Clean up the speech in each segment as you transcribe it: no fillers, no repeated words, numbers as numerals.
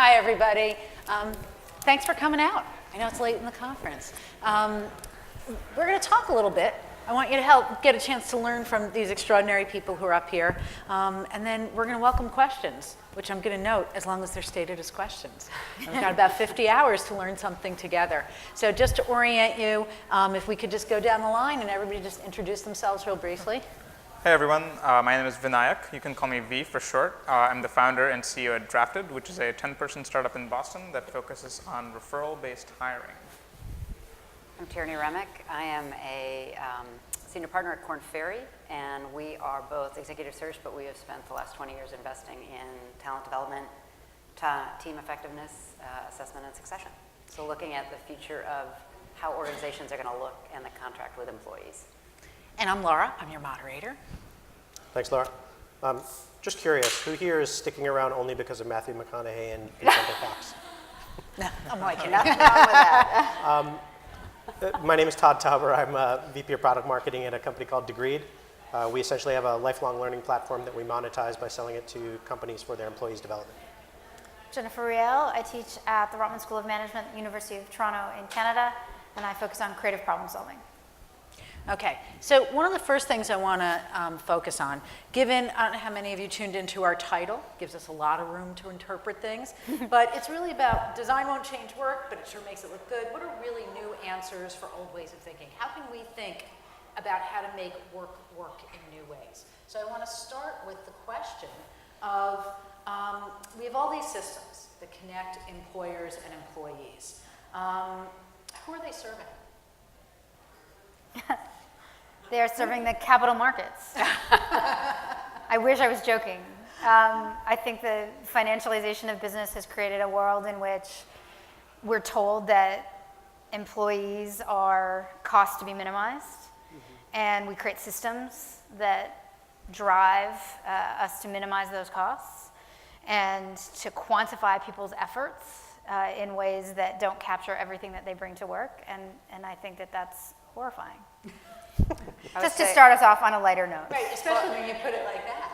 Hi, everybody. Thanks for coming out. I know it's late in the conference. We're going to talk a little bit. I want you to help get a chance to learn from these extraordinary people who are up here. And then we're going to welcome questions, which I'm going to note as long as they're stated as questions. And we've got about 50 hours to learn something together. So just to orient you, if we could just go down the line and everybody just introduce themselves real briefly. Hey everyone, my name is Vinayak. You can call me V for short. I'm the founder and CEO at Drafted, which is a 10-person startup in Boston that focuses on referral-based hiring. I'm Tierney Remick. I am a senior partner at Korn Ferry, and we are both executive search, but we have spent the last 20 years investing in talent development, team effectiveness, assessment, and succession. So looking at the future of how organizations are going to look and the contract with employees. And I'm Laura. I'm your moderator. Thanks, Laura. Just curious, who here is sticking around only because of Matthew McConaughey and December Fox? No, I'm like you. Nothing wrong with that. My name is Todd Tauber. I'm a VP of Product Marketing at a company called Degreed. We essentially have a lifelong learning platform that we monetize by selling it to companies for their employees' development. Jennifer Riel. I teach at the Rotman School of Management at the University of Toronto in Canada, and I focus on creative problem solving. Okay, so one of the first things I want to focus on, given, I don't know how many of you tuned into our title, gives us a lot of room to interpret things, but it's really about design won't change work, but it sure makes it look good. What are really new answers for old ways of thinking? How can we think about how to make work work in new ways? So I want to start with the question of, we have all these systems that connect employers and employees. Who are they serving? They are serving the capital markets. I wish I was joking. I think the financialization of business has created a world in which we're told that employees are costs to be minimized, and we create systems that drive us to minimize those costs and to quantify people's efforts in ways that don't capture everything that they bring to work, and I think that that's horrifying. Just to start us off on a lighter note. Right, especially when you put it like that.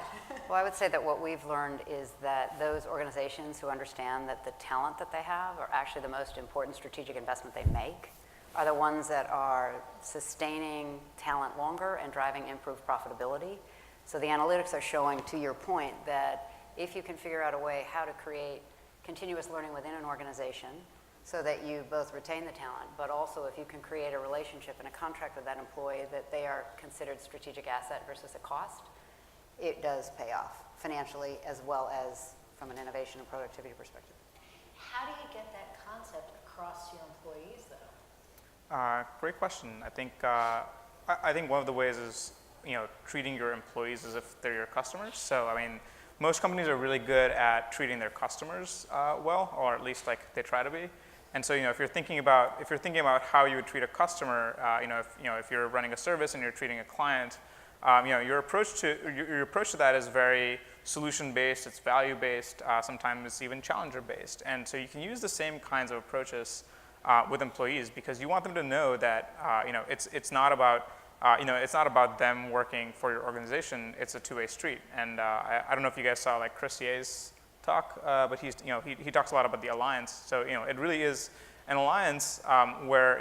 Well, I would say that what we've learned is that those organizations who understand that the talent that they have are actually the most important strategic investment they make are the ones that are sustaining talent longer and driving improved profitability. So the analytics are showing, to your point, that if you can figure out a way how to create continuous learning within an organization so that you both retain the talent, but also if you can create a relationship and a contract with that employee that they are considered strategic asset versus a cost, it does pay off financially as well as from an innovation and productivity perspective. How do you get that concept across your employees, though? Great question. I think one of the ways is treating your employees as if they're your customers. So I mean, most companies are really good at treating their customers well, or at least like they try to be. And so, if you're thinking about how you would treat a customer, if you're running a service and you're treating a client, your approach to that is very solution-based. It's value-based. Sometimes it's even challenger-based. And so you can use the same kinds of approaches with employees because you want them to know that it's not about them working for your organization. It's a two-way street. And I don't know if you guys saw like Chris Ye's talk, but he talks a lot about the alliance. So it really is an alliance where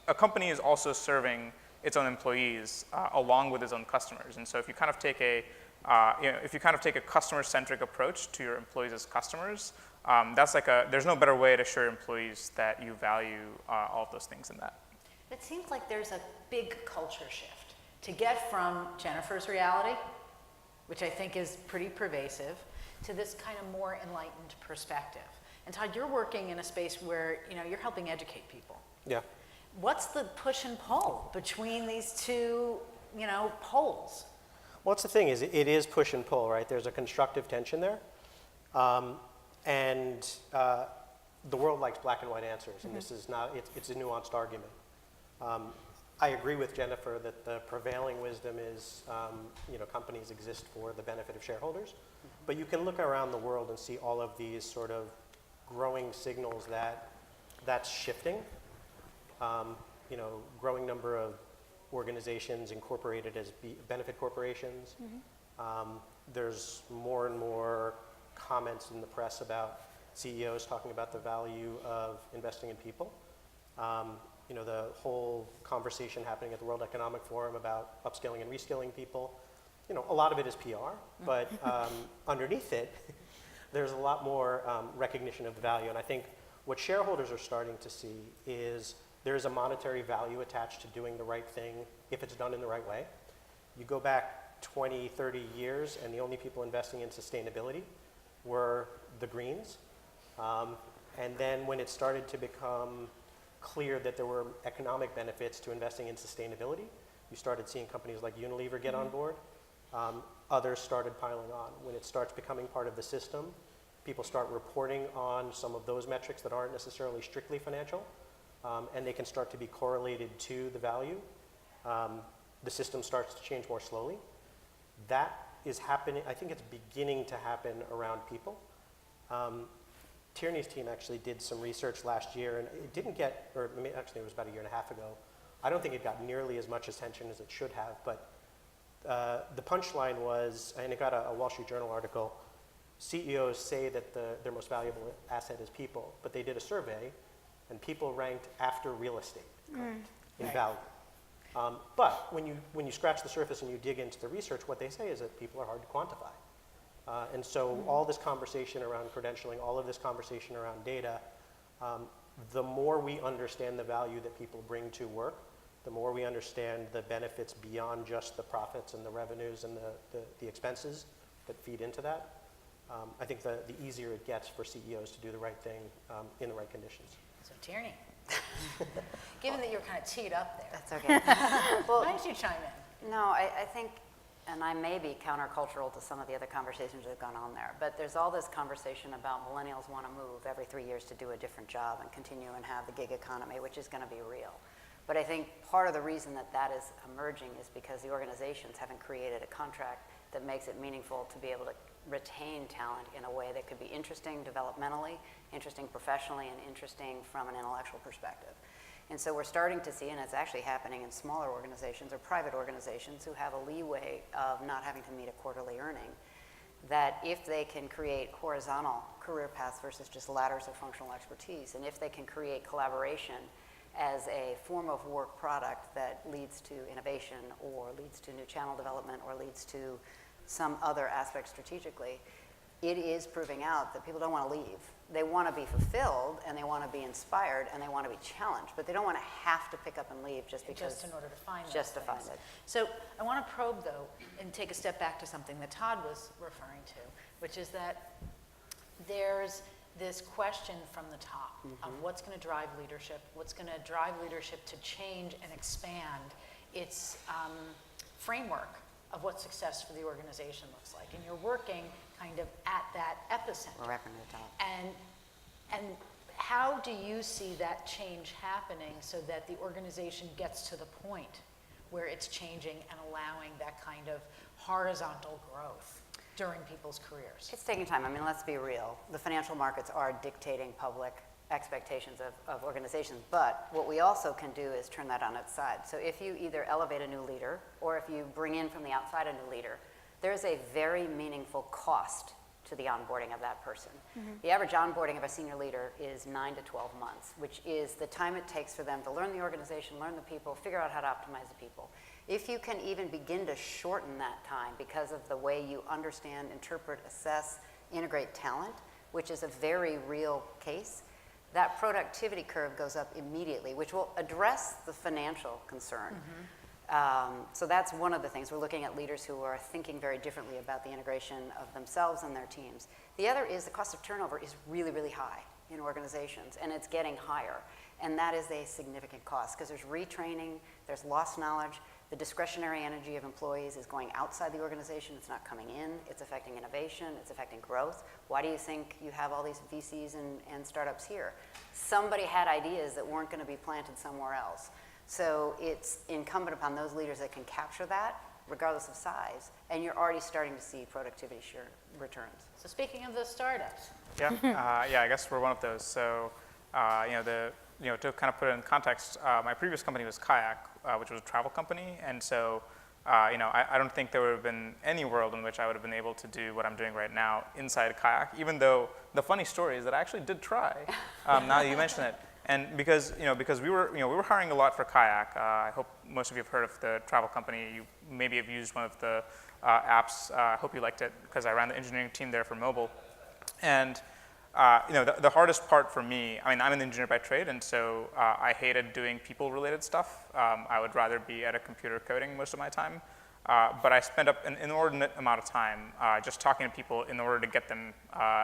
a company is also serving its own employees along with its own customers. And so if you kind of take a customer-centric approach to your employees as customers, there's no better way to show your employees that you value all of those things in that. It seems like there's a big culture shift to get from Jennifer's reality, which I think is pretty pervasive, to this kind of more enlightened perspective. And Todd, you're working in a space where you're helping educate people. Yeah. What's the push and pull between these two poles? Well, that's the thing is it is push and pull, right? There's a constructive tension there. And the world likes black and white answers, and this is not, it's a nuanced argument. I agree with Jennifer that the prevailing wisdom is, companies exist for the benefit of shareholders, but you can look around the world and see all of these sort of growing signals that that's shifting. Growing number of organizations incorporated as benefit corporations. There's more and more comments in the press about CEOs talking about the value of investing in people. You know, the whole conversation happening at the World Economic Forum about upskilling and reskilling people. You know, a lot of it is PR, but underneath it, there's a lot more recognition of the value. And I think what shareholders are starting to see is there is a monetary value attached to doing the right thing if it's done in the right way. You go back 20, 30 years, and the only people investing in sustainability were the Greens. And then when it started to become clear that there were economic benefits to investing in sustainability, you started seeing companies like Unilever get on board. Others started piling on. When it starts becoming part of the system, people start reporting on some of those metrics that aren't necessarily strictly financial, and they can start to be correlated to the value. The system starts to change more slowly. That is happening, I think it's beginning to happen around people. Tierney's team actually did some research last year, and it didn't get, or actually it was about a year and a half ago. I don't think it got nearly as much attention as it should have, but the punchline was, and it got a Wall Street Journal article, CEOs say that their most valuable asset is people, but they did a survey, and people ranked after real estate in value. But when you scratch the surface and you dig into the research, what they say is that people are hard to quantify. And so all this conversation around credentialing, all of this conversation around data, the more we understand the value that people bring to work, the more we understand the benefits beyond just the profits and the revenues and the expenses that feed into that, I think the easier it gets for CEOs to do the right thing in the right conditions. So Tierney, given that you're kind of teed up there, That's okay. why don't you chime in? No, I think, and I may be countercultural to some of the other conversations that have gone on there, but there's all this conversation about millennials want to move every 3 years to do a different job and continue and have the gig economy, which is going to be real. But I think part of the reason that that is emerging is because the organizations haven't created a contract that makes it meaningful to be able to retain talent in a way that could be interesting developmentally, interesting professionally, and interesting from an intellectual perspective. And so we're starting to see, and it's actually happening in smaller organizations or private organizations who have a leeway of not having to meet a quarterly earning, that if they can create horizontal career paths versus just ladders of functional expertise, and if they can create collaboration as a form of work product that leads to innovation or leads to new channel development or leads to some other aspect strategically, it is proving out that people don't want to leave. They want to be fulfilled and they want to be inspired and they want to be challenged, but they don't want to have to pick up and leave just because. Just in order to find those Just to things. find it. So I want to probe though and take a step back to something that Todd was referring to, which is that there's this question from the top of what's going to drive leadership, what's going to drive leadership to change and expand its framework of what success for the organization looks like. And you're working kind of at that epicenter. We're wrapping it up. And how do you see that change happening so that the organization gets to the point where it's changing and allowing that kind of horizontal growth during people's careers? It's taking time. I mean, let's be real. The financial markets are dictating public expectations of organizations, but what we also can do is turn that on its side. So if you either elevate a new leader or if you bring in from the outside a new leader, there's a very meaningful cost to the onboarding of that person. The average onboarding of a senior leader is 9 to 12 months, which is the time it takes for them to learn the organization, learn the people, figure out how to optimize the people. If you can even begin to shorten that time because of the way you understand, interpret, assess, integrate talent, which is a very real case, that productivity curve goes up immediately, which will address the financial concern. So that's one of the things. We're looking at leaders who are thinking very differently about the integration of themselves and their teams. The other is the cost of turnover is really, really high in organizations, and it's getting higher. And that is a significant cost because there's retraining, there's lost knowledge, the discretionary energy of employees is going outside the organization, it's not coming in, it's affecting innovation, it's affecting growth. Why do you think you have all these VCs and startups here? Somebody had ideas that weren't going to be planted somewhere else. So it's incumbent upon those leaders that can capture that, regardless of size, and you're already starting to see productivity returns. So speaking of those startups. Yeah, I guess we're one of those. So, to kind of put it in context, my previous company was Kayak, which was a travel company, and so I don't think there would have been any world in which I would have been able to do what I'm doing right now inside Kayak, even though the funny story is that I actually did try, now that you mention it. And because we were hiring a lot for Kayak. I hope most of you have heard of the travel company. You maybe have used one of the apps. I hope you liked it, because I ran the engineering team there for mobile. And the hardest part for me, I'm an engineer by trade, and so I hated doing people-related stuff. I would rather be at a computer coding most of my time. But I spent up an inordinate amount of time just talking to people in order to get them,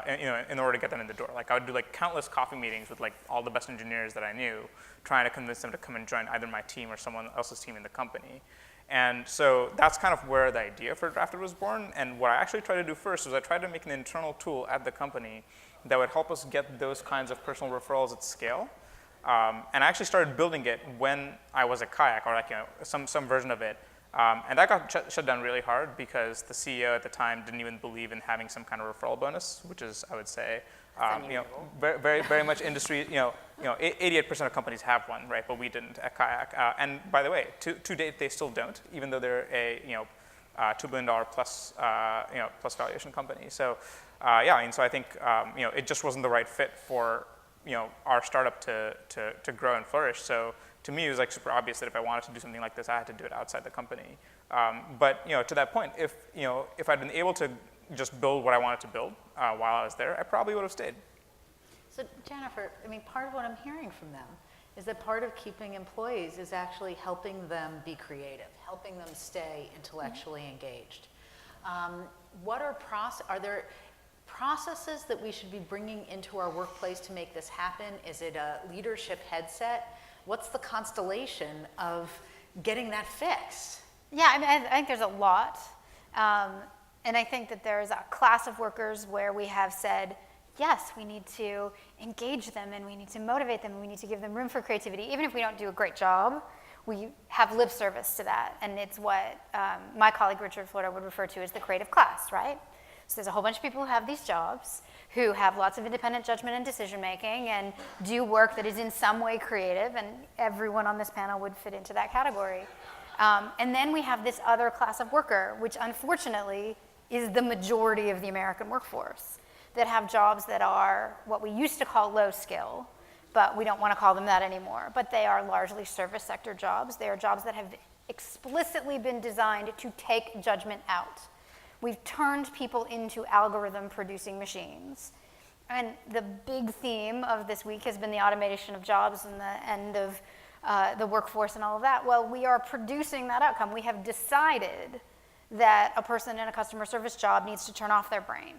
in order to get them in the door. Like I would do like countless coffee meetings with like all the best engineers that I knew, trying to convince them to come and join either my team or someone else's team in the company. And so that's kind of where the idea for Drafted was born. And what I actually tried to do first was I tried to make an internal tool at the company that would help us get those kinds of personal referrals at scale. And I actually started building it when I was at Kayak, or like some version of it. And that got shut down really hard because the CEO at the time didn't even believe in having some kind of referral bonus, which is, I would say, very much industry. 88% of companies have one, right? But we didn't at Kayak. And by the way, to date, they still don't, even though they're a $2 billion plus plus valuation company. So so I think it just wasn't the right fit for our startup to grow and flourish. So to me, it was like super obvious that if I wanted to do something like this, I had to do it outside the company. But to that point, if I'd been able to just build what I wanted to build while I was there, I probably would have stayed. So Jennifer, part of what I'm hearing from them is that part of keeping employees is actually helping them be creative, helping them stay intellectually engaged. Are there processes that we should be bringing into our workplace to make this happen? Is it a leadership headset? What's the constellation of getting that fixed? Yeah, I think there's a lot. And I think that there's a class of workers where we have said, yes, we need to engage them and we need to motivate them and we need to give them room for creativity. Even if we don't do a great job, we have lip service to that. And it's what my colleague Richard Florida would refer to as the creative class, right? So there's a whole bunch of people who have these jobs, who have lots of independent judgment and decision making and do work that is in some way creative, and everyone on this panel would fit into that category. And then we have this other class of worker, which unfortunately is the majority of the American workforce, that have jobs that are what we used to call low skill, but we don't want to call them that anymore. But they are largely service sector jobs. They are jobs that have explicitly been designed to take judgment out. We've turned people into algorithm-producing machines. And the big theme of this week has been the automation of jobs and the end of the workforce and all of that. Well, we are producing that outcome. We have decided that a person in a customer service job needs to turn off their brain.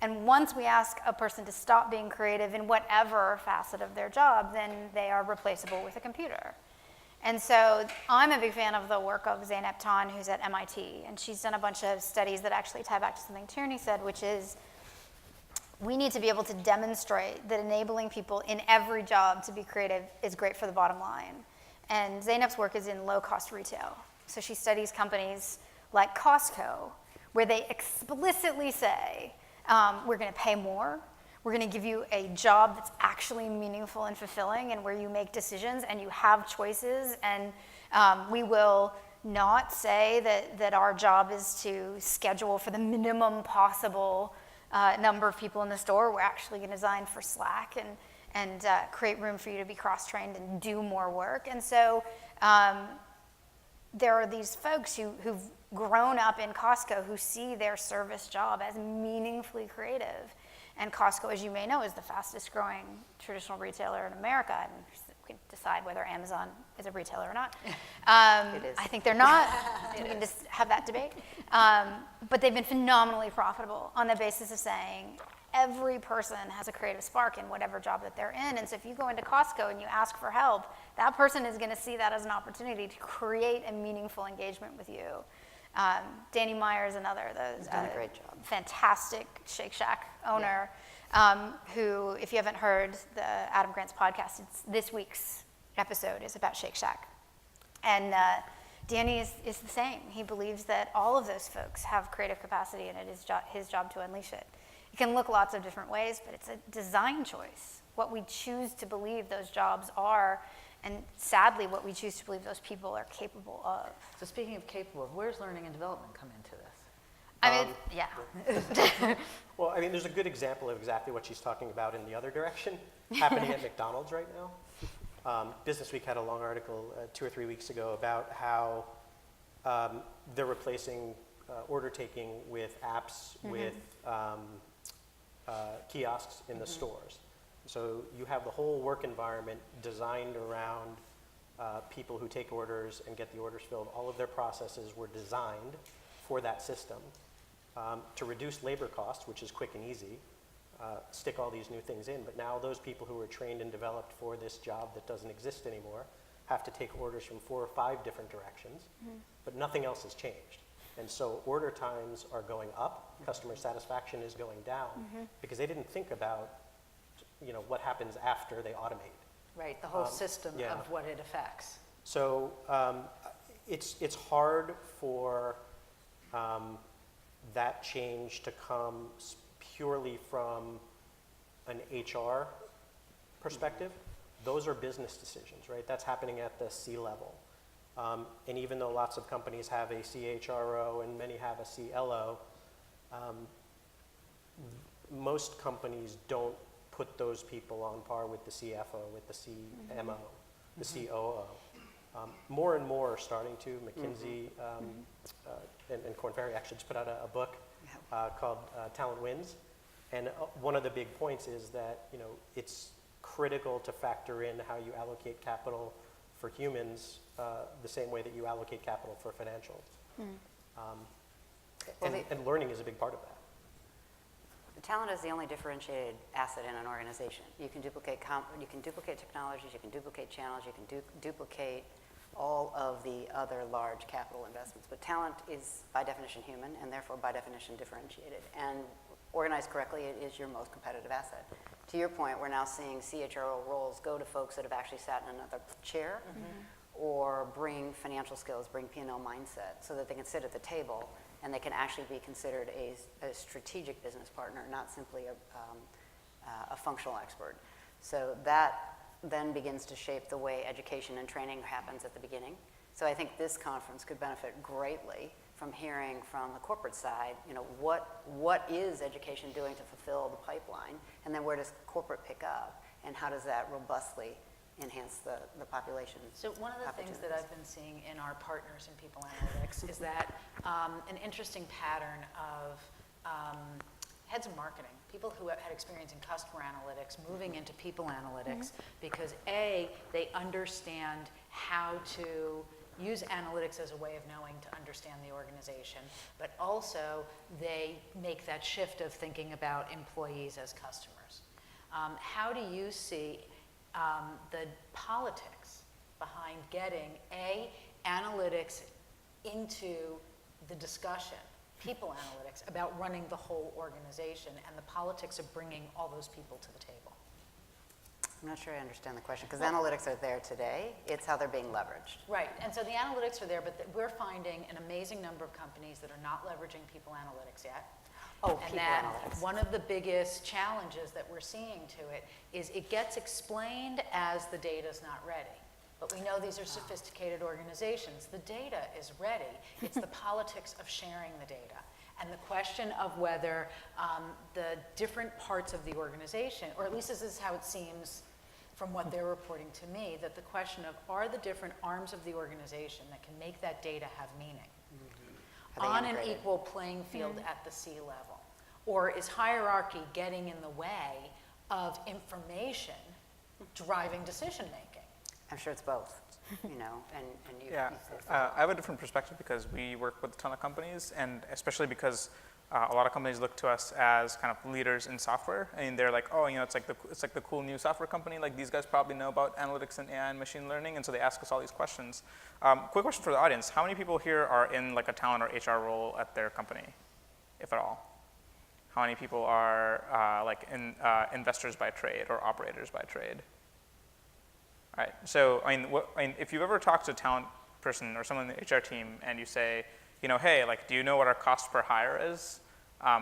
And once we ask a person to stop being creative in whatever facet of their job, then they are replaceable with a computer. And so I'm a big fan of the work of Zeynep Ton, who's at MIT, and she's done a bunch of studies that actually tie back to something Tierney said, which is we need to be able to demonstrate that enabling people in every job to be creative is great for the bottom line. And Zeynep's work is in low-cost retail. So she studies companies like Costco, where they explicitly say, we're going to pay more. We're going to give you a job that's actually meaningful and fulfilling and where you make decisions and you have choices. And we will not say that our job is to schedule for the minimum possible number of people in the store. We're actually going to design for slack and create room for you to be cross-trained and do more work. And so there are these folks who've grown up in Costco who see their service job as meaningfully creative. And Costco, as you may know, is the fastest growing traditional retailer in America. And we can decide whether Amazon is a retailer or not. It is. I think they're not. We can just have that debate. But they've been phenomenally profitable on the basis of saying every person has a creative spark in whatever job that they're in. And so if you go into Costco and you ask for help, that person is going to see that as an opportunity to create a meaningful engagement with you. Danny Meyer is another, He's done a great job. Fantastic Shake Shack owner, who, if you haven't heard the Adam Grant's podcast, this week's episode is about Shake Shack. And Danny is the same. He believes that all of those folks have creative capacity and it is his job to unleash it. It can look lots of different ways, but it's a design choice. What we choose to believe those jobs are and sadly, what we choose to believe those people are capable of. So speaking of capable, where's learning and development come into this? I mean, yeah. Well, I mean, there's a good example of exactly what she's talking about in the other direction happening at McDonald's right now. Business Week had a long article 2 or 3 weeks ago about how they're replacing order taking with apps with kiosks in the stores. So you have the whole work environment designed around people who take orders and get the orders filled. All of their processes were designed for that system to reduce labor costs, which is quick and easy, stick all these new things in. But now those people who were trained and developed for this job that doesn't exist anymore have to take orders from 4 or 5 different directions, but nothing else has changed. And so order times are going up, customer satisfaction is going down, because they didn't think about, you know, what happens after they automate. Right, the whole system yeah. of what it affects. So it's hard for that change to come purely from an HR perspective. Those are business decisions, right? That's happening at the C level. And even though lots of companies have a CHRO and many have a CLO, most companies don't put those people on par with the CFO, with the CMO, the COO. More and more are starting to. McKinsey and Korn Ferry actually just put out a book called Talent Wins. And one of the big points is that, you know, it's critical to factor in how you allocate capital for humans the same way that you allocate capital for financials. And learning is a big part of that. The talent is the only differentiated asset in an organization. You can duplicate technologies, you can duplicate channels, you can duplicate all of the other large capital investments. But talent is by definition human and therefore by definition differentiated. And organized correctly, it is your most competitive asset. To your point, we're now seeing CHRO roles go to folks that have actually sat in another chair or bring financial skills, bring P&L mindset so that they can sit at the table and they can actually be considered a strategic business partner, not simply a functional expert. So that then begins to shape the way education and training happens at the beginning. So I think this conference could benefit greatly from hearing from the corporate side, you know, what is education doing to fulfill the pipeline, and then where does corporate pick up, and how does that robustly enhance the population? So one of the things that I've been seeing in our partners in people analytics is that an interesting pattern of heads of marketing, people who have had experience in customer analytics, moving into people analytics, because A, they understand how to use analytics as a way of knowing to understand the organization, but also they make that shift of thinking about employees as customers. How do you see the politics behind getting analytics into the discussion, people analytics, about running the whole organization, and the politics of bringing all those people to the table? I'm not sure I understand the question, because analytics are there today. It's how they're being leveraged. Right, and so the analytics are there, but we're finding an amazing number of companies that are not leveraging people analytics yet. Oh, And people that analytics. one of the biggest challenges that we're seeing to it is it gets explained as the data's not ready. But we know these are sophisticated organizations. The data is ready. It's the politics of sharing the data. And the question of whether the different parts of the organization, or at least this is how it seems from what they're reporting to me, that the question of are the different arms of the organization that can make that data have meaning on an equal playing field at the C level? Or is hierarchy getting in the way of information driving decision making? I'm sure it's both, you know, and you Yeah, say I have a different perspective because we work with a ton of companies, and especially because a lot of companies look to us as kind of leaders in software, and they're like, oh, you know, it's like the cool new software company. Like these guys probably know about analytics and AI and machine learning, and so they ask us all these questions. Quick question for the audience: how many people here are in like a talent or HR role at their company, if at all? How many people are investors by trade or operators by trade? All right. So I mean, if you've ever talked to a talent person or someone in the HR team, and you say, you know, hey, like, do you know what our cost per hire is?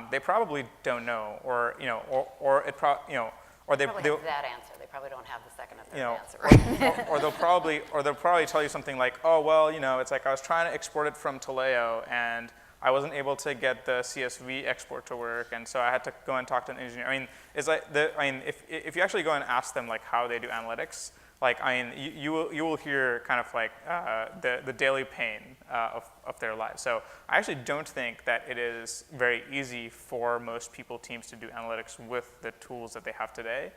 They probably don't know, or you know, or it probably, you know, or they probably have that answer. They probably don't have the second or you third know, answer. or they'll probably tell you something like, oh, well, you know, it's like I was trying to export it from Taleo and I wasn't able to get the CSV export to work, and so I had to go and talk to an engineer. I mean, it's like if you actually go and ask them like how they do analytics, like you will hear kind of like the daily pain of their lives. So I actually don't think that it is very easy for most teams to do analytics with the tools that they have today.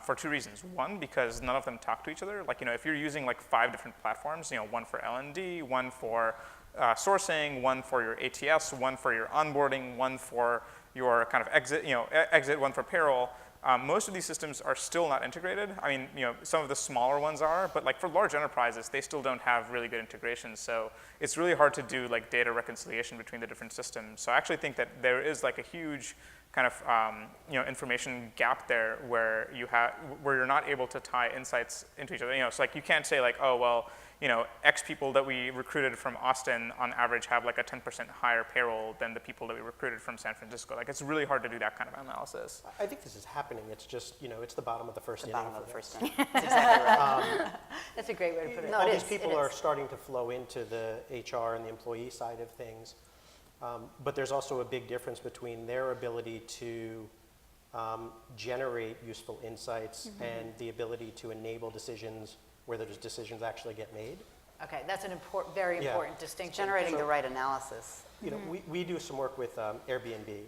For two reasons. One, because none of them talk to each other. Like, you know, if you're using like 5 different platforms, you know, one for L&D, one for sourcing, one for your ATS, one for your onboarding, one for your kind of exit, one for payroll. Most of these systems are still not integrated. I mean, you know, some of the smaller ones are, but like for large enterprises, they still don't have really good integrations. So it's really hard to do like data reconciliation between the different systems. So I actually think that there is like a huge kind of you know, information gap there where you're not able to tie insights into each other. You know, so like you can't say like, oh well, you know, X people that we recruited from Austin on average have like a 10% higher payroll than the people that we recruited from San Francisco. Like it's really hard to do that kind of analysis. I think this is happening. It's just, you know, it's the bottom of the first The inning. bottom of the for first this. inning. That's exactly right. That's a great way to put it. No, All it these is, people it are is. starting to flow into the HR and the employee side of things. But there's also a big difference between their ability to generate useful insights and the ability to enable decisions where those decisions actually get made. Okay, that's an very Yeah. important distinction. Generating the right analysis. You know, we do some work with Airbnb,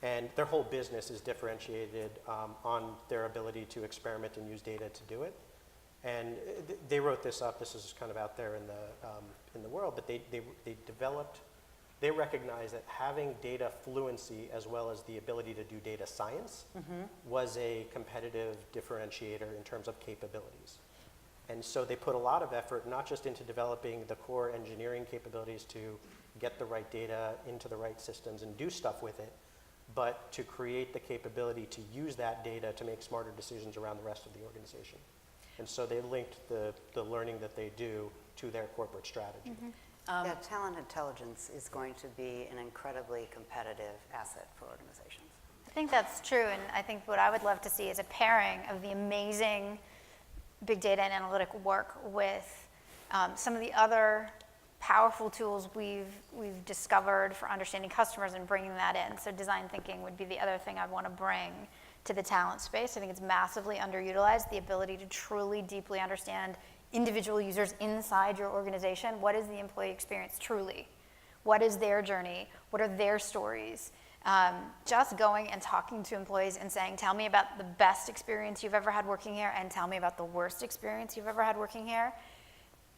and their whole business is differentiated on their ability to experiment and use data to do it. And they wrote this up. This is kind of out there in the world, but they recognize that having data fluency as well as the ability to do data science was a competitive differentiator in terms of capabilities. And so they put a lot of effort, not just into developing the core engineering capabilities to get the right data into the right systems and do stuff with it, but to create the capability to use that data to make smarter decisions around the rest of the organization. And so they linked the learning that they do to their corporate strategy. Yeah, talent intelligence is going to be an incredibly competitive asset for organizations. I think that's true, and I think what I would love to see is a pairing of the amazing big data and analytic work with some of the other powerful tools we've discovered for understanding customers and bringing that in. So design thinking would be the other thing I'd want to bring to the talent space. I think it's massively underutilized, the ability to truly deeply understand individual users inside your organization. What is the employee experience truly? What is their journey? What are their stories? Just going and talking to employees and saying, tell me about the best experience you've ever had working here and tell me about the worst experience you've ever had working here.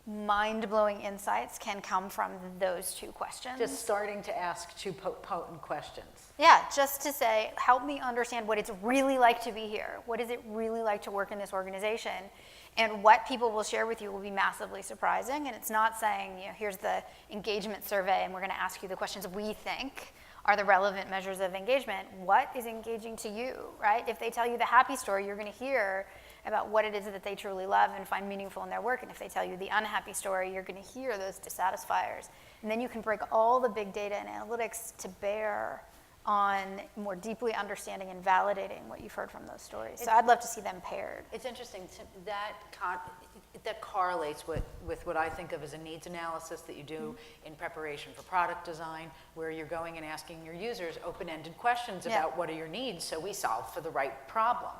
Mind-blowing insights can come from those two questions. Just starting to ask two potent questions. Yeah, just to say, help me understand what it's really like to be here. What is it really like to work in this organization? And what people will share with you will be massively surprising. And it's not saying, you know, here's the engagement survey and we're going to ask you the questions we think are the relevant measures of engagement. What is engaging to you, right? If they tell you the happy story, you're going to hear about what it is that they truly love and find meaningful in their work. And if they tell you the unhappy story, you're going to hear those dissatisfiers. And then you can bring all the big data and analytics to bear on more deeply understanding and validating what you've heard from those stories. So I'd love to see them paired. It's interesting, that correlates with what I think of as a needs analysis that you do in preparation for product design, where you're going and asking your users open-ended questions about what are your needs so we solve for the right problem.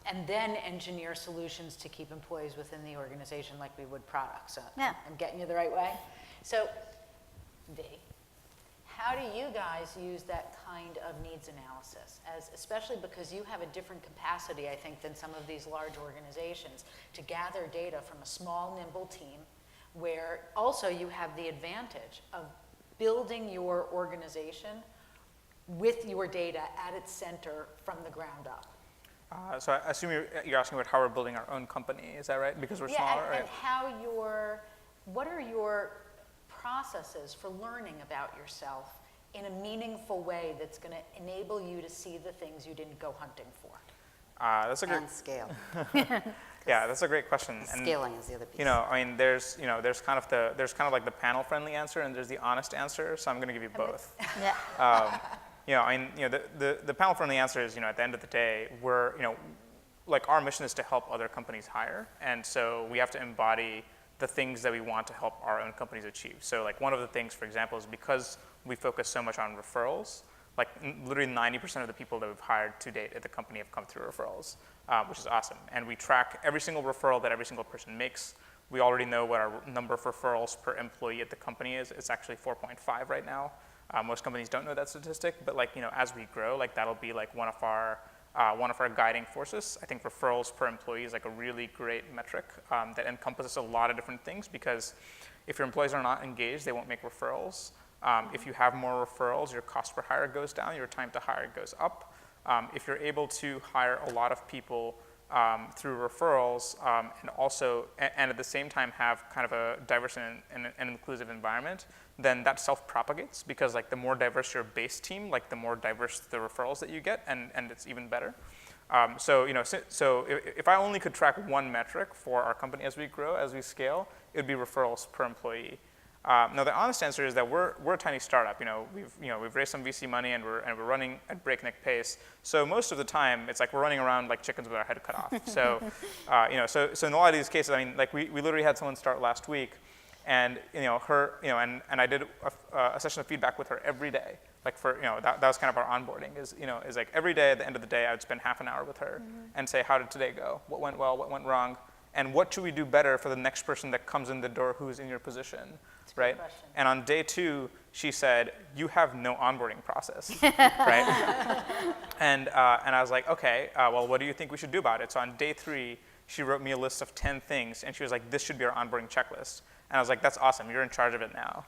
And then engineer solutions to keep employees within the organization like we would products. I'm getting you the right way. So, V, how do you guys use that kind of needs analysis, especially because you have a different capacity, I think, than some of these large organizations to gather data from a small, nimble team, where also you have the advantage of building your organization with your data at its center from the ground up. So I assume you're asking about how we're building our own company. Is that right? Because we're smaller? And what are your processes for learning about yourself in a meaningful way that's going to enable you to see the things you didn't go hunting for? That's a great. And scale. Yeah, that's a great question. And, scaling is the other piece. you know, I mean, there's kind of like the panel-friendly answer, and there's the honest answer. So I'm going to give you both. Yeah. You know, I mean, you know, the panel-friendly answer is, you know, at the end of the day, like our mission is to help other companies hire, and so we have to embody the things that we want to help our own companies achieve. So like one of the things, for example, is because we focus so much on referrals, like literally 90% of the people that we've hired to date at the company have come through referrals, which is awesome. And we track every single referral that every single person makes. We already know what our number of referrals per employee at the company is. It's actually 4.5 right now. Most companies don't know that statistic, but like, you know, as we grow, like that'll be like one of our guiding forces. I think referrals per employee is like a really great metric that encompasses a lot of different things, because if your employees are not engaged, they won't make referrals. If you have more referrals, your cost per hire goes down, your time to hire goes up. If you're able to hire a lot of people through referrals and also, and at the same time have kind of a diverse and inclusive environment, then that self-propagates, because like the more diverse your base team, like the more diverse the referrals that you get, and it's even better. So, you know, so if I only could track one metric for our company as we grow, as we scale, it would be referrals per employee. Now the honest answer is that we're a tiny startup. We've raised some VC money and we're running at breakneck pace. So most of the time it's like we're running around like chickens with our head cut off. So so in a lot of these cases, I mean, like we literally had someone start last week, and and I did a session of feedback with her every day. Like that was kind of our onboarding is like every day at the end of the day I would spend half an hour with her and say, how did today go? What went well? What went wrong? And what should we do better for the next person that comes in the door who's in your position, right? And on day 2, she said, you have no onboarding process, right? And I was like, okay, well, what do you think we should do about it? So on day 3, she wrote me a list of 10 things, and she was like, this should be our onboarding checklist. And I was like, that's awesome. You're in charge of it now.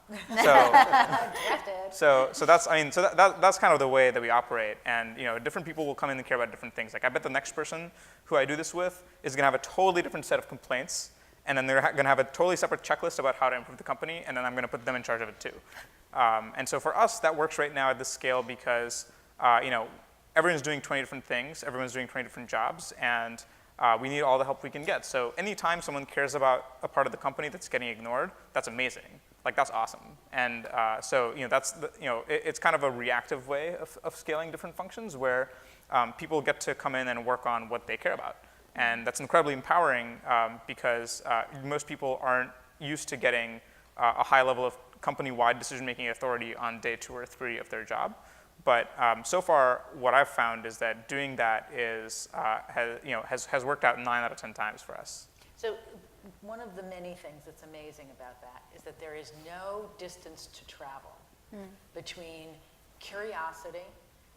So that's that's kind of the way that we operate. And different people will come in and care about different things. Like I bet the next person who I do this with is going to have a totally different set of complaints, and then they're going to have a totally separate checklist about how to improve the company, and then I'm going to put them in charge of it too. And so for us, that works right now at this scale because everyone's doing 20 different things, everyone's doing 20 different jobs, and we need all the help we can get. So anytime someone cares about a part of the company that's getting ignored, that's amazing. Like that's awesome. And so that's it's kind of a reactive way of scaling different functions where people get to come in and work on what they care about. And that's incredibly empowering because most people aren't used to getting a high level of company-wide decision-making authority on day 2 or 3 of their job. But so far, what I've found is that doing that has worked out 9 out of 10 times for us. So one of the many things that's amazing about that is that there is no distance to travel between curiosity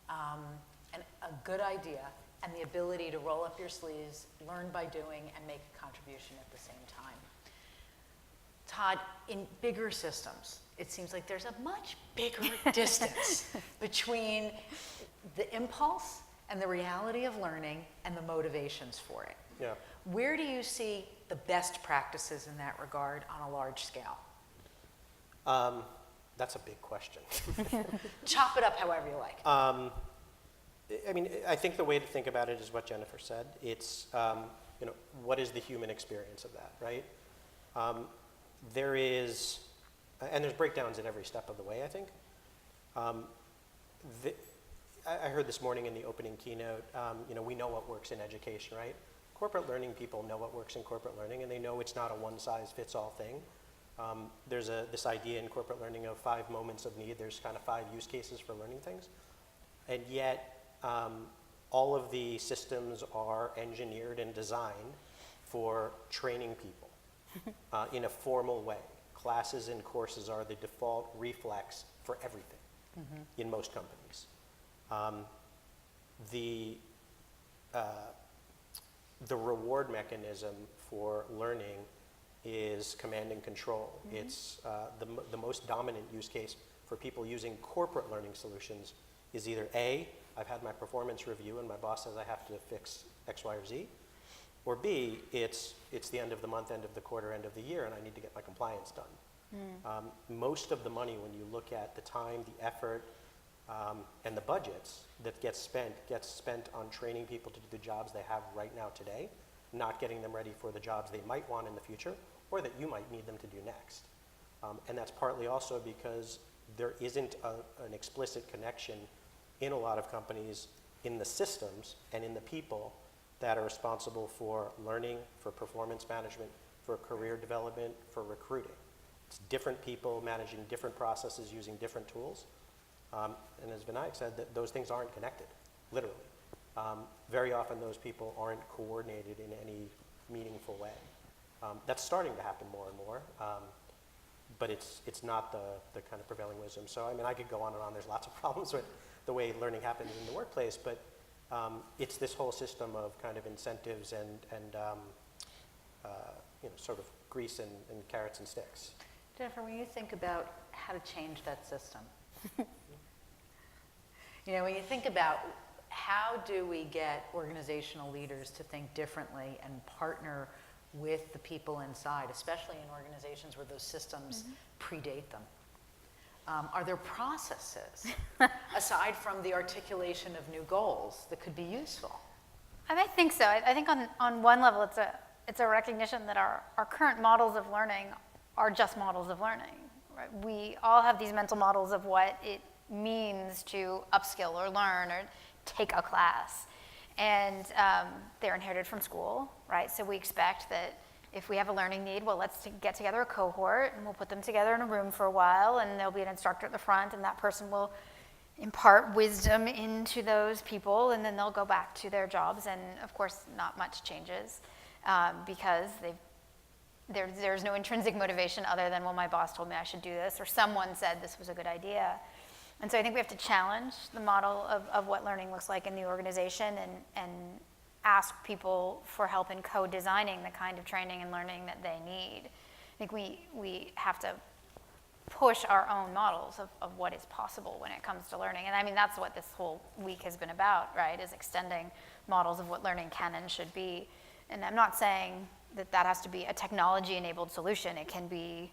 and a good idea and the ability to roll up your sleeves, learn by doing, and make a contribution at the same time. Todd, in bigger systems, it seems like there's a much bigger distance between the impulse and the reality of learning and the motivations for it. Yeah. Where do you see the best practices in that regard on a large scale? That's a big question. Chop it up however you like. I mean, I think the way to think about it is what Jennifer said. It's, what is the human experience of that, right? There is, and there's breakdowns at every step of the way, I think. I heard this morning in the opening keynote, we know what works in education, right? Corporate learning people know what works in corporate learning, and they know it's not a one-size-fits-all thing. There's this idea in corporate learning of 5 moments of need. There's kind of 5 use cases for learning things. And yet, all of the systems are engineered and designed for training people in a formal way. Classes and courses are the default reflex for everything in most companies. The reward mechanism for learning is command and control. It's the most dominant use case for people using corporate learning solutions is either A, I've had my performance review and my boss says I have to fix X, Y, or Z, or B, it's the end of the month, end of the quarter, end of the year, and I need to get my compliance done. Most of the money, when you look at the time, the effort, and the budgets that gets spent on training people to do the jobs they have right now today, not getting them ready for the jobs they might want in the future, or that you might need them to do next. And that's partly also because there isn't an explicit connection in a lot of companies in the systems and in the people that are responsible for learning, for performance management, for career development, for recruiting. It's different people managing different processes using different tools. And as Vinayak said, that those things aren't connected, literally. Very often those people aren't coordinated in any meaningful way. That's starting to happen more and more, but it's not the kind of prevailing wisdom. So I mean, I could go on and on. There's lots of problems with the way learning happens in the workplace, but it's this whole system of kind of incentives and sort of grease and carrots and sticks. Jennifer, when you think about how to change that system, when you think about how do we get organizational leaders to think differently and partner with the people inside, especially in organizations where those systems predate them? Are there processes, aside from the articulation of new goals, that could be useful? I think so. I think on one level, it's a recognition that our current models of learning are just models of learning. Right? We all have these mental models of what it means to upskill or learn or take a class. And they're inherited from school, right? So we expect that if we have a learning need, well, let's get together a cohort and we'll put them together in a room for a while and there'll be an instructor at the front and that person will impart wisdom into those people and then they'll go back to their jobs and of course not much changes because there's no intrinsic motivation other than, well, my boss told me I should do this or someone said this was a good idea. And so I think we have to challenge the model of what learning looks like in the organization and ask people for help in co-designing the kind of training and learning that they need. I think we have to push our own models of what is possible when it comes to learning. And I mean, that's what this whole week has been about, right, is extending models of what learning can and should be. And I'm not saying that has to be a technology-enabled solution. It can be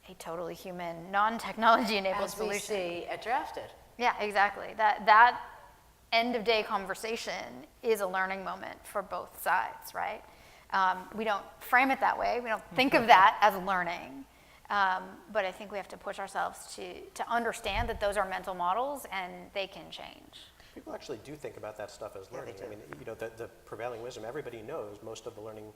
a totally human, non-technology-enabled solution. As we see at Drafted. Yeah, exactly. That end-of-day conversation is a learning moment for both sides, right? We don't frame it that way. We don't think of that as learning. But I think we have to push ourselves to understand that those are mental models and they can change. People actually do think about that stuff as learning. they do. I mean, the prevailing wisdom, everybody knows most of the learning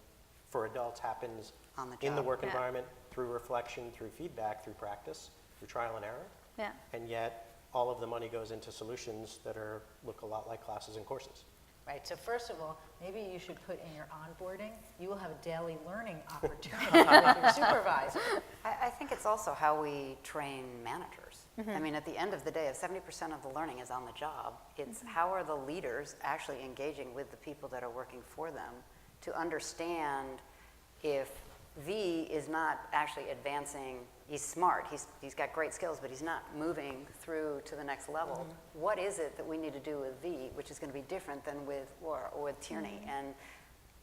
for adults happens On the in the job. work Yeah. environment, through reflection, through feedback, through practice, through trial and error. Yeah. And yet, all of the money goes into solutions that look a lot like classes and courses. Right, so first of all, maybe you should put in your onboarding, you will have a daily learning opportunity with your supervisor. I think it's also how we train managers. I mean, at the end of the day, if 70% of the learning is on the job, it's how are the leaders actually engaging with the people that are working for them to understand if V is not actually advancing. He's smart, he's got great skills, but he's not moving through to the next level. What is it that we need to do with V, which is going to be different than with Laura or with Tierney? And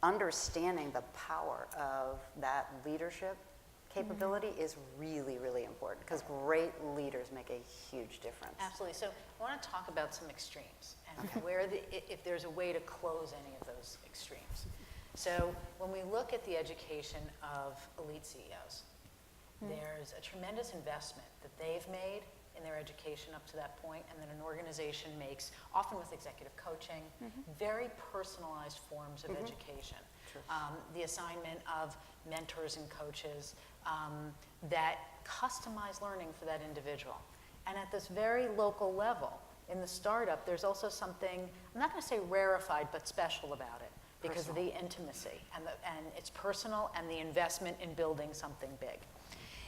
understanding the power of that leadership capability is really, really important because great leaders make a huge difference. Absolutely, so I want to talk about some extremes and if there's a way to close any of those extremes. So when we look at the education of elite CEOs, there's a tremendous investment that they've made in their education up to that point, and then an organization makes, often with executive coaching, very personalized forms of education. The assignment of mentors and coaches that customize learning for that individual. And at this very local level, in the startup, there's also something, I'm not going to say rarefied, but special about it because of the intimacy and it's personal and the investment in building something big.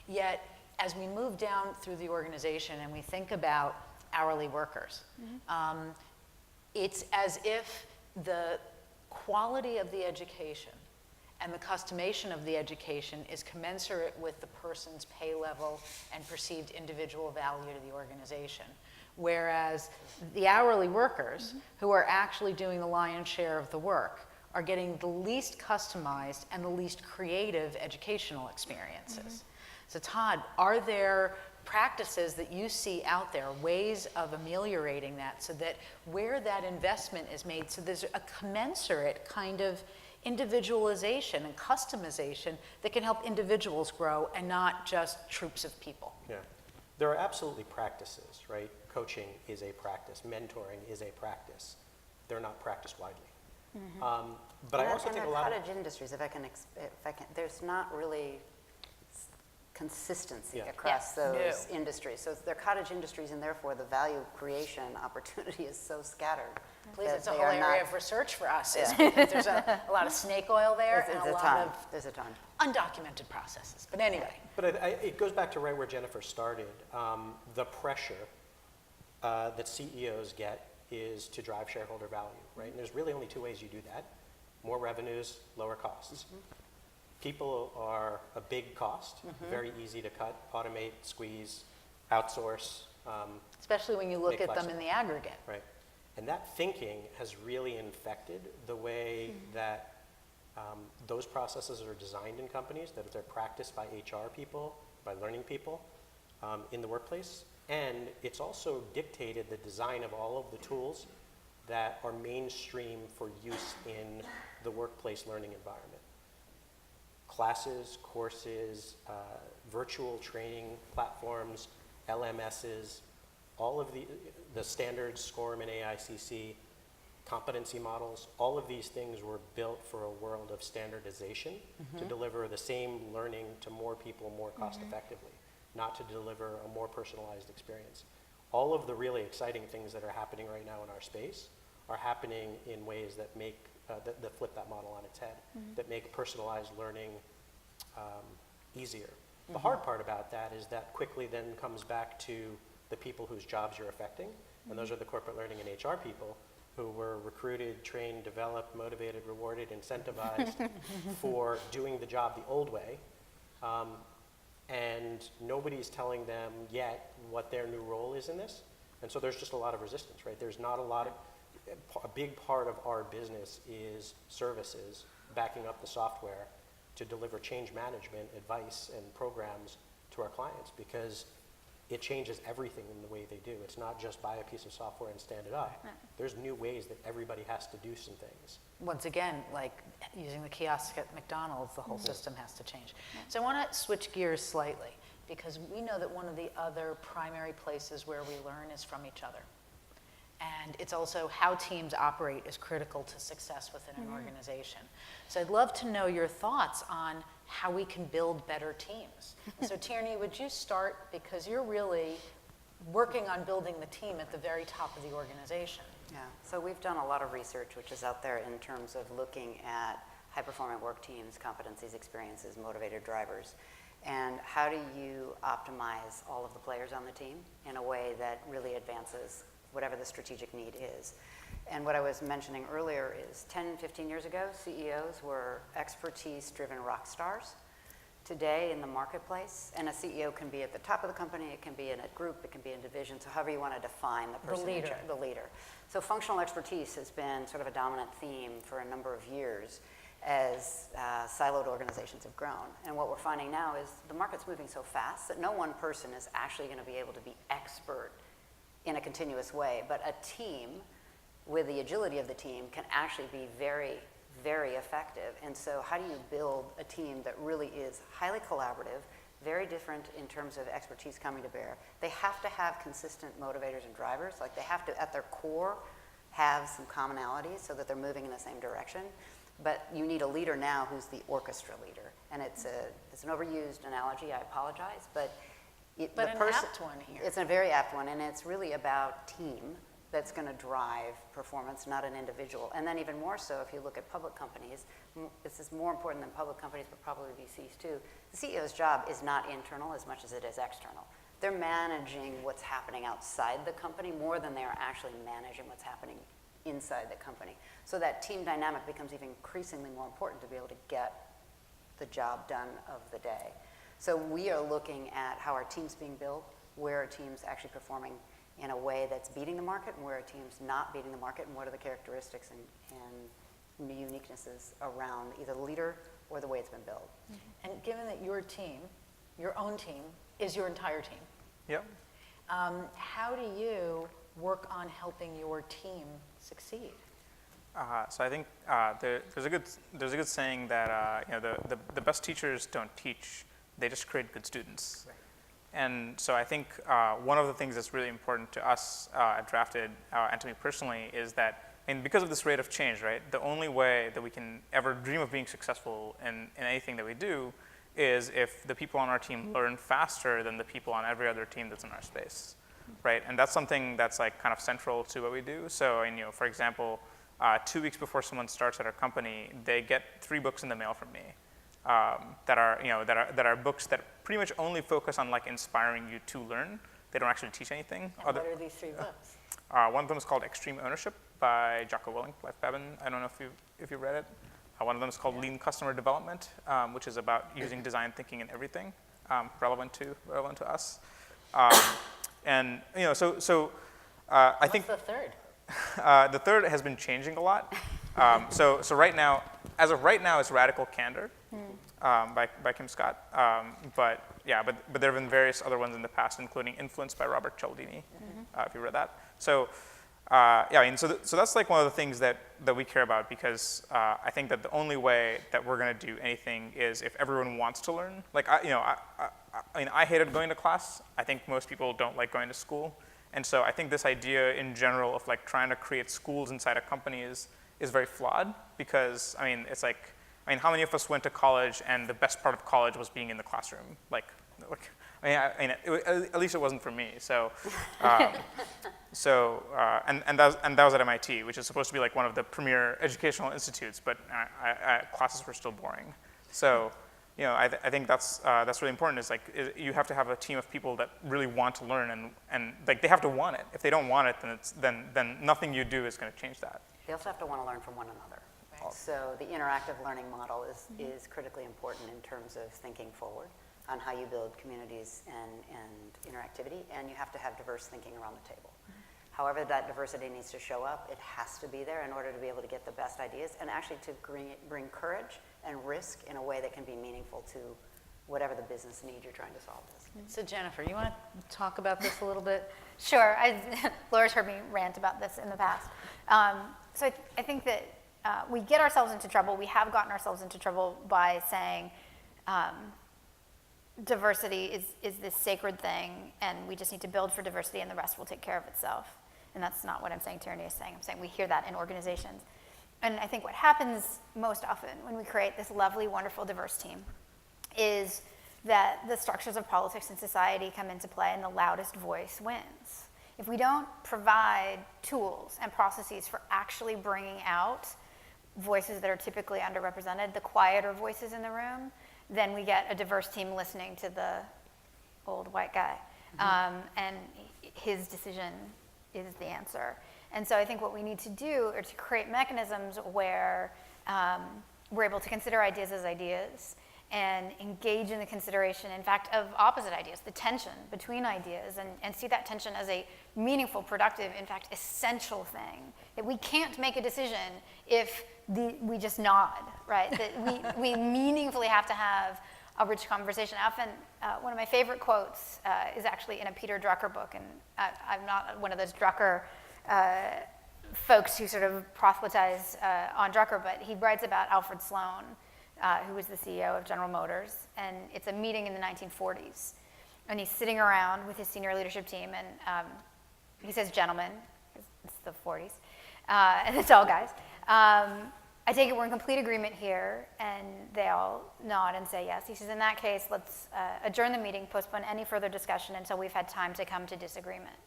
Yet, as we move down through the organization and we think about hourly workers, it's as if the quality of the education and the customization of the education is commensurate with the person's pay level and perceived individual value to the organization. Whereas the hourly workers, who are actually doing the lion's share of the work, are getting the least customized and the least creative educational experiences. So Todd, are there practices that you see out there, ways of ameliorating that so that where that investment is made, so there's a commensurate kind of individualization and customization that can help individuals grow and not just troops of people? Yeah. There are absolutely practices, right? Coaching is a practice. Mentoring is a practice. They're not practiced widely. But I also think a lot of cottage industries, if I can, there's not really consistency Yeah. across Yeah. those No. industries. So they're cottage industries, and therefore the value creation opportunity is so scattered. Please, that it's a they whole are area not- of research for us, is Yeah. because there's a lot of snake oil there and a lot of There's a ton. undocumented processes. But anyway, But it goes back to right where Jennifer started. The pressure that CEOs get is to drive shareholder value, right? And there's really only two ways you do that: more revenues, lower costs. People are a big cost, very easy to cut, automate, squeeze, outsource, especially when you look Make at them flexible. in the aggregate. right? And that thinking has really infected the way that those processes are designed in companies, that they're practiced by HR people, by learning people in the workplace. And it's also dictated the design of all of the tools that are mainstream for use in the workplace learning environment. Classes, courses, virtual training platforms, LMSs, all of the standards, SCORM and AICC, competency models, all of these things were built for a world of standardization to deliver the same learning to more people more cost effectively, not to deliver a more personalized experience. All of the really exciting things that are happening right now in our space are happening in ways that make, that flip that model on its head, that make personalized learning easier. The hard part about that is that quickly then comes back to the people whose jobs you're affecting, and those are the corporate learning and HR people who were recruited, trained, developed, motivated, rewarded, incentivized for doing the job the old way. And nobody's telling them yet what their new role is in this. And so there's just a lot of resistance, right? There's not a lot of, a big part of our business is services backing up the software to deliver change management advice and programs to our clients, because it changes everything in the way they do. It's not just buy a piece of software and stand it up. There's new ways that everybody has to do some things. Once again, like using the kiosk at McDonald's, the whole system has to change. So I want to switch gears slightly, because we know that one of the other primary places where we learn is from each other. And it's also how teams operate is critical to success within an organization. So I'd love to know your thoughts on how we can build better teams. So Tierney, would you start, because you're really working on building the team at the very top of the organization. Yeah, so we've done a lot of research which is out there in terms of looking at high-performing work teams, competencies, experiences, motivated drivers, and how do you optimize all of the players on the team in a way that really advances whatever the strategic need is. And what I was mentioning earlier is 10, 15 years ago, CEOs were expertise-driven rock stars. Today in the marketplace, and a CEO can be at the top of the company, it can be in a group, it can be in division, so however you want to define the person. The leader. So functional expertise has been sort of a dominant theme for a number of years as siloed organizations have grown. And what we're finding now is the market's moving so fast that no one person is actually going to be able to be expert in a continuous way, but a team with the agility of the team can actually be very, very effective. And so how do you build a team that really is highly collaborative, very different in terms of expertise coming to bear? They have to have consistent motivators and drivers. Like they have to, at their core, have some commonalities so that they're moving in the same direction. But you need a leader now who's the orchestra leader. And it's an overused analogy, I apologize, but an apt one here. It's a very apt one, and it's really about team that's going to drive performance, not an individual. And then even more so, if you look at public companies, this is more important than public companies, but probably VCs too. The CEO's job is not internal as much as it is external. They're managing what's happening outside the company more than they are actually managing what's happening inside the company. So that team dynamic becomes even increasingly more important to be able to get the job done of the day. So we are looking at how our team's being built, where our team's actually performing in a way that's beating the market, and where our team's not beating the market, and what are the characteristics and uniquenesses around either the leader or the way it's been built. And given that your team, your own team, is your entire team, Yep. how do you work on helping your team succeed? So I think there's a good saying that the best teachers don't teach; they just create good students. Right. And so I think one of the things that's really important to us at Drafted and to me personally is that and because of this rate of change, right, the only way that we can ever dream of being successful in anything that we do is if the people on our team learn faster than the people on every other team that's in our space, right? And that's something that's like kind of central to what we do. So, and, for example, 2 weeks before someone starts at our company, they get 3 books in the mail from me that are books that pretty much only focus on like inspiring you to learn. They don't actually teach anything. And what are these 3 books? One of them is called Extreme Ownership by Jocko Willink, Leif Babin. I don't know if you read it. One of them is called Lean Customer Development, which is about using design thinking in everything, relevant to us. And I think What's the third? the third has been changing a lot. So right now, as of right now, it's Radical Candor by Kim Scott. But there have been various other ones in the past, including Influence by Robert Cialdini, if you read that. So so that's like one of the things that we care about, because I think that the only way that we're going to do anything is if everyone wants to learn. Like I hated going to class. I think most people don't like going to school. And so I think this idea in general of like trying to create schools inside a company is very flawed, because it's like, how many of us went to college and the best part of college was being in the classroom? At least it wasn't for me. So, and that was at MIT, which is supposed to be like one of the premier educational institutes, but classes were still boring. So, I think that's really important. Is you have to have a team of people that really want to learn, and like they have to want it. If they don't want it, then nothing you do is going to change that. They also have to want to learn from one another. Right. So the interactive learning model is critically important in terms of thinking forward on how you build communities and interactivity, and you have to have diverse thinking around the table. However that diversity needs to show up, it has to be there in order to be able to get the best ideas and actually to bring courage and risk in a way that can be meaningful to whatever the business need you're trying to solve is. So Jennifer, you want to talk about this a little bit? Sure. Laura's heard me rant about this in the past. So I think that we get ourselves into trouble. We have gotten ourselves into trouble by saying diversity is this sacred thing, and we just need to build for diversity, and the rest will take care of itself. And that's not what I'm saying Tierney is saying. I'm saying we hear that in organizations. And I think what happens most often when we create this lovely, wonderful, diverse team is that the structures of politics and society come into play, and the loudest voice wins. If we don't provide tools and processes for actually bringing out voices that are typically underrepresented, the quieter voices in the room, then we get a diverse team listening to the old white guy. And his decision is the answer. And so I think what we need to do is to create mechanisms where we're able to consider ideas as ideas and engage in the consideration, in fact, of opposite ideas, the tension between ideas, and see that tension as a meaningful, productive, in fact, essential thing. That we can't make a decision if we just nod, right? That we meaningfully have to have a rich conversation. Often, one of my favorite quotes is actually in a Peter Drucker book, and I'm not one of those Drucker folks who sort of proselytize on Drucker, but he writes about Alfred Sloan, who was the CEO of General Motors, and it's a meeting in the 1940s. And he's sitting around with his senior leadership team, and he says, "Gentlemen," it's the 40s, and it's all guys, "I take it we're in complete agreement here," and they all nod and say yes. He says, "In that case, let's adjourn the meeting, postpone any further discussion until we've had time to come to disagreement."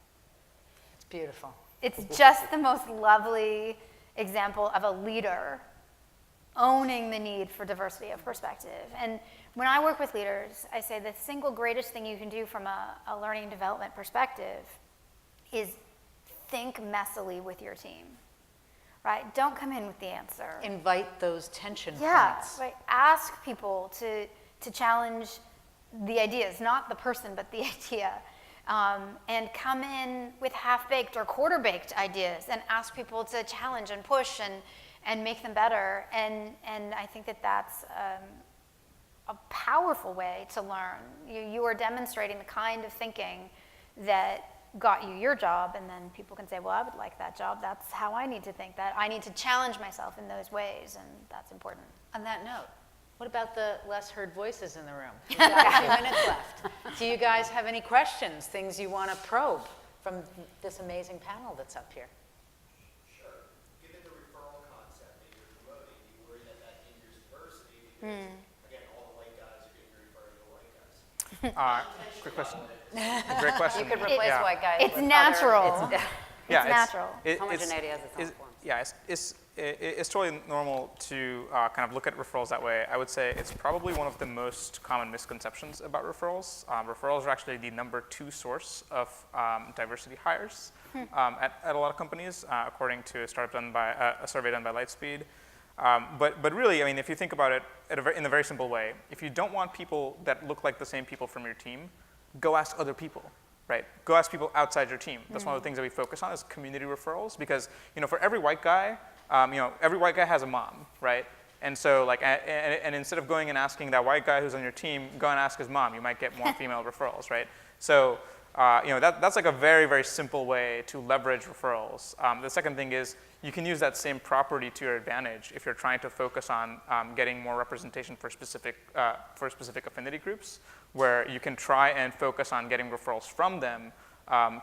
It's beautiful. It's just the most lovely example of a leader owning the need for diversity of perspective. And when I work with leaders, I say the single greatest thing you can do from a learning and development perspective is think messily with your team, right? Don't come in with the answer. Invite those tension Yeah, points. right. Ask people to challenge the ideas, not the person, but the idea. And come in with half-baked or quarter-baked ideas and ask people to challenge and push and make them better. And I think that that's a powerful way to learn. You are demonstrating the kind of thinking that got you your job, and then people can say, well, I would like that job. That's how I need to think. That I need to challenge myself in those ways, and that's important. On that note, what about the less heard voices in the room? We've got a few minutes left. Do you guys have any questions, things you want to probe from this amazing panel that's up here? Sure. Given Again, all the white guys are getting referred to white guys. Great question. Great question. You could replace Yeah. white guys It's with natural. Other, Yeah, It's natural. Homogeneity has its own forms. Yeah, it's totally normal to kind of look at referrals that way. I would say it's probably one of the most common misconceptions about referrals. Referrals are actually the #2 source of diversity hires at a lot of companies, according to a survey done by Lightspeed. But really, I mean, if you think about it in a very simple way, if you don't want people that look like the same people from your team, go ask other people. Right? Go ask people outside your team. That's one of the things that we focus on is community referrals because, for every white guy, every white guy has a mom, right? And so and instead of going and asking that white guy who's on your team, go and ask his mom. You might get more female referrals, right? So, that's like a very, very simple way to leverage referrals. The second thing is you can use that same property to your advantage if you're trying to focus on getting more representation for specific affinity groups, where you can try and focus on getting referrals from them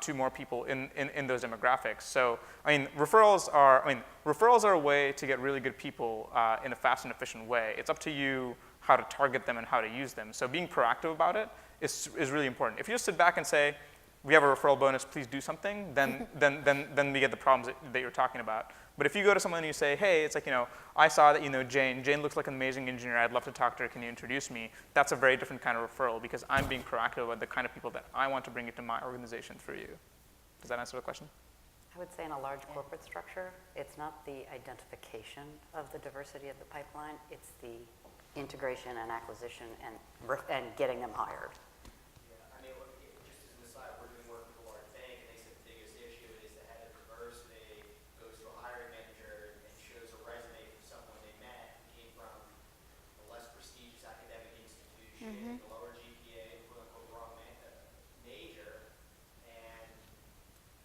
to more people in those demographics. So, referrals are a way to get really good people in a fast and efficient way. It's up to you how to target them and how to use them. So being proactive about it is really important. If you just sit back and say, we have a referral bonus, please do something, then we get the problems that you're talking about. But if you go to someone and you say, hey, it's like, I saw that you know Jane. Jane looks like an amazing engineer. I'd love to talk to her. Can you introduce me? That's a very different kind of referral because I'm being proactive about the kind of people that I want to bring into my organization through you. Does that answer the question? I would say in a large corporate structure, it's not the identification of the diversity of the pipeline, it's the integration and acquisition and getting them hired. Yeah, I mean, look, just as an aside, we're doing work with a large bank, and they said the biggest issue is the head of diversity goes to a hiring manager and shows a resume from someone they met who came from a less prestigious academic institution, a lower GPA, quote-unquote wrong major, and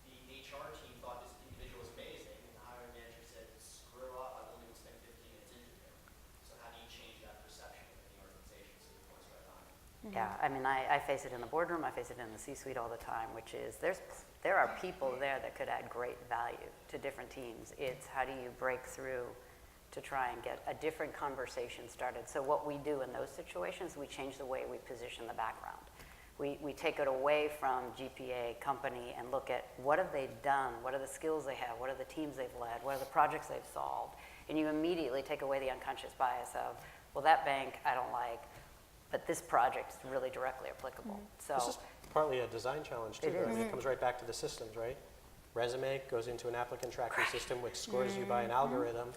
the HR team thought this individual was amazing, and the hiring manager said, screw up, I've only spent 15 minutes interviewing. So how do you change that perception within the organization so the points right on? Yeah, I mean, I face it in the boardroom, I face it in the C-suite all the time, which is there are people there that could add great value to different teams. It's how do you break through to try and get a different conversation started. So what we do in those situations, we change the way we position the background. We take it away from GPA, company, and look at what have they done, what are the skills they have, what are the teams they've led, what are the projects they've solved, and you immediately take away the unconscious bias of, well, that bank I don't like, but this project is really directly applicable. So This is partly a design challenge too. It I is. mean, it comes right back to the systems, right? Resume goes into an applicant tracking system which scores you by an algorithm,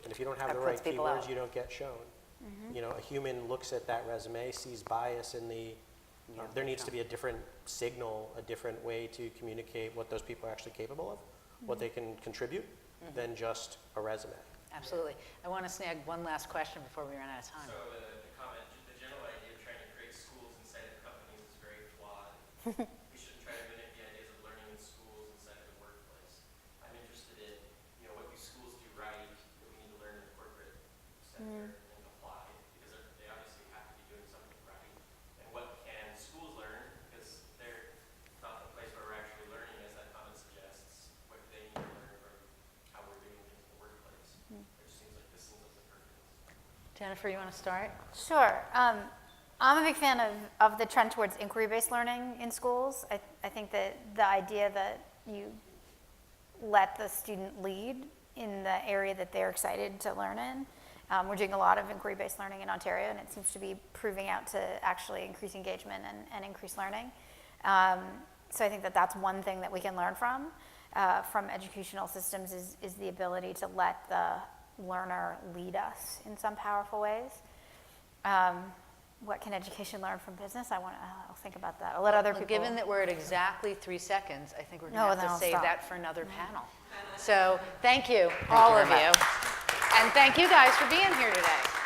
and if you don't have That the puts right people keywords, out. you don't get shown. A human looks at that resume, sees bias in the, there needs to be a different signal, a different way to communicate what those people are actually capable of, what they can contribute, than just a resume. Absolutely. I want to snag one last question before we run out of time. So the comment, the general idea of trying to create schools inside of companies is very flawed. We shouldn't try to mimic the ideas of learning in schools inside of the workplace. I'm interested in, what do schools do right that we need to learn in the corporate sector and apply, because they obviously have to be doing something right. And what can schools learn, because they're not the place where we're actually learning, as that comment suggests, what they need to learn from how we're doing things in the workplace. Which seems like this seems like the perfect. Jennifer, you want to start? Sure. I'm a big fan of the trend towards inquiry-based learning in schools. I think that the idea that you let the student lead in the area that they're excited to learn in. We're doing a lot of inquiry-based learning in Ontario, and it seems to be proving out to actually increase engagement and increase learning. So I think that that's one thing that we can learn from educational systems is the ability to let the learner lead us in some powerful ways. What can education learn from business? I'll think about that. I'll let other Well, people. given that we're at exactly 3 seconds, I think we're going No, to then have I'll to save stop. that for another panel. So thank you, all you of very you. much. And thank you guys for being here today.